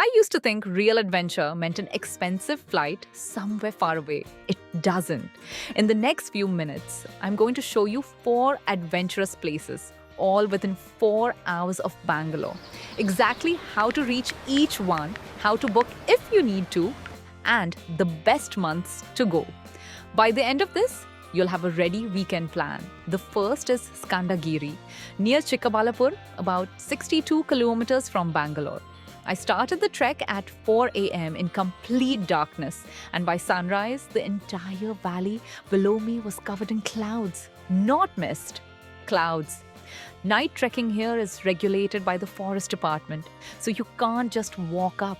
I used to think real adventure meant an expensive flight somewhere far away. It doesn't. In the next few minutes, I'm going to show you 4 adventurous places, all within 4 hours of Bangalore. Exactly how to reach each one, how to book if you need to, and the best months to go. By the end of this, you'll have a ready weekend plan. The first is Skandagiri, near Chikkabalapur, about 62 kilometers from Bangalore. I started the trek at 4 a.m. in complete darkness, and by sunrise, the entire valley below me was covered in clouds. Not mist, clouds. Night trekking here is regulated by the forest department, so you can't just walk up.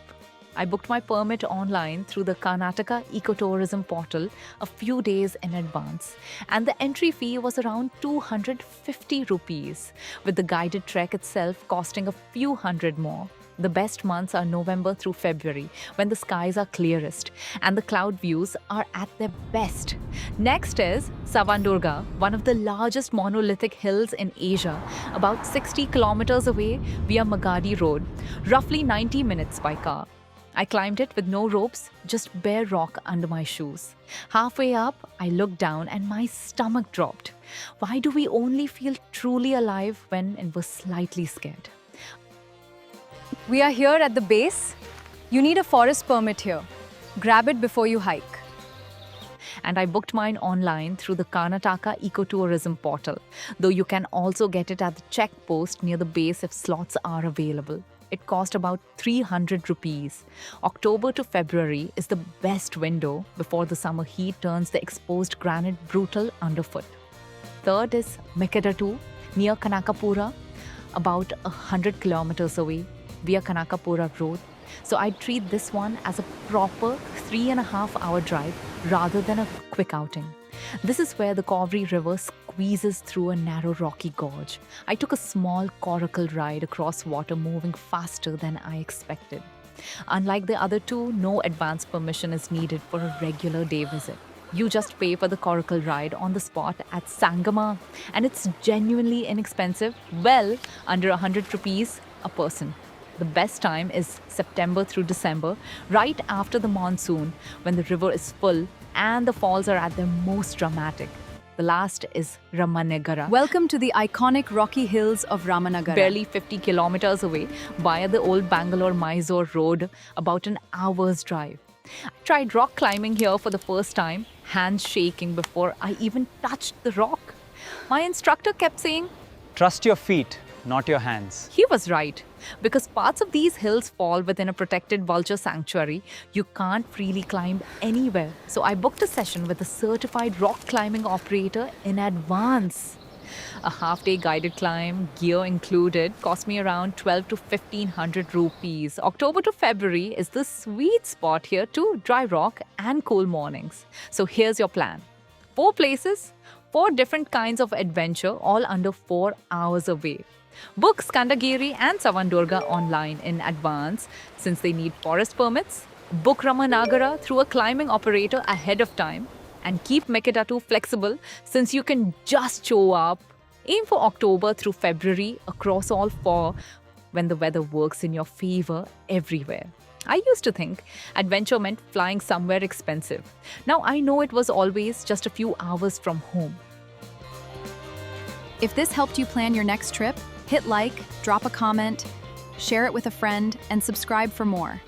I booked my permit online through the Karnataka ecotourism portal a few days in advance, and the entry fee was around 250 rupees, with the guided trek itself costing a few hundred more. The best months are November through February, when the skies are clearest and the cloud views are at their best. Next is Savandurga, one of the largest monolithic hills in Asia, about 60 kilometers away via Magadi Road, roughly 90 minutes by car. I climbed it with no ropes, just bare rock under my shoes. Halfway up, I looked down and my stomach dropped. Why do we only feel truly alive when we're slightly scared? We are here at the base. You need a forest permit here. Grab it before you hike. And I booked mine online through the Karnataka ecotourism portal, though you can also get it at the check post near the base if slots are available. It cost about 300 rupees. October to February is the best window before the summer heat turns the exposed granite brutal underfoot. Third is Mekedatu, near Kanakapura, about 100 kilometers away, via Kanakapura Road. So I treat this one as a proper 3.5-hour drive rather than a quick outing. This is where the Cauvery River squeezes through a narrow rocky gorge. I took a small coracle ride across water, moving faster than I expected. Unlike the other two, no advance permission is needed for a regular day visit. You just pay for the coracle ride on the spot at Sangama, and it's genuinely inexpensive, well under 100 rupees a person. The best time is September through December, right after the monsoon, when the river is full and the falls are at their most dramatic. The last is Ramanagara. Welcome to the iconic rocky hills of Ramanagara. Barely 50 kilometers away via the old Bangalore-Mysore road, about an hour's drive. I tried rock climbing here for the first time, hands shaking before I even touched the rock. My instructor kept saying, Trust your feet, not your hands. He was right, because parts of these hills fall within a protected vulture sanctuary. You can't freely climb anywhere. So I booked a session with a certified rock climbing operator in advance. A half-day guided climb, gear included, cost me around 12 to 1500 rupees. October to February is the sweet spot here too, dry rock and cool mornings. So here's your plan. 4 places, 4 different kinds of adventure, all under 4 hours away. Book Skandagiri and Savandurga online in advance since they need forest permits. Book Ramanagara through a climbing operator ahead of time. And keep Mekedatu flexible since you can just show up. Aim for October through February across all 4 when the weather works in your favor everywhere. I used to think adventure meant flying somewhere expensive. Now I know it was always just a few hours from home. If this helped you plan your next trip, hit like, drop a comment, share it with a friend, and subscribe for more.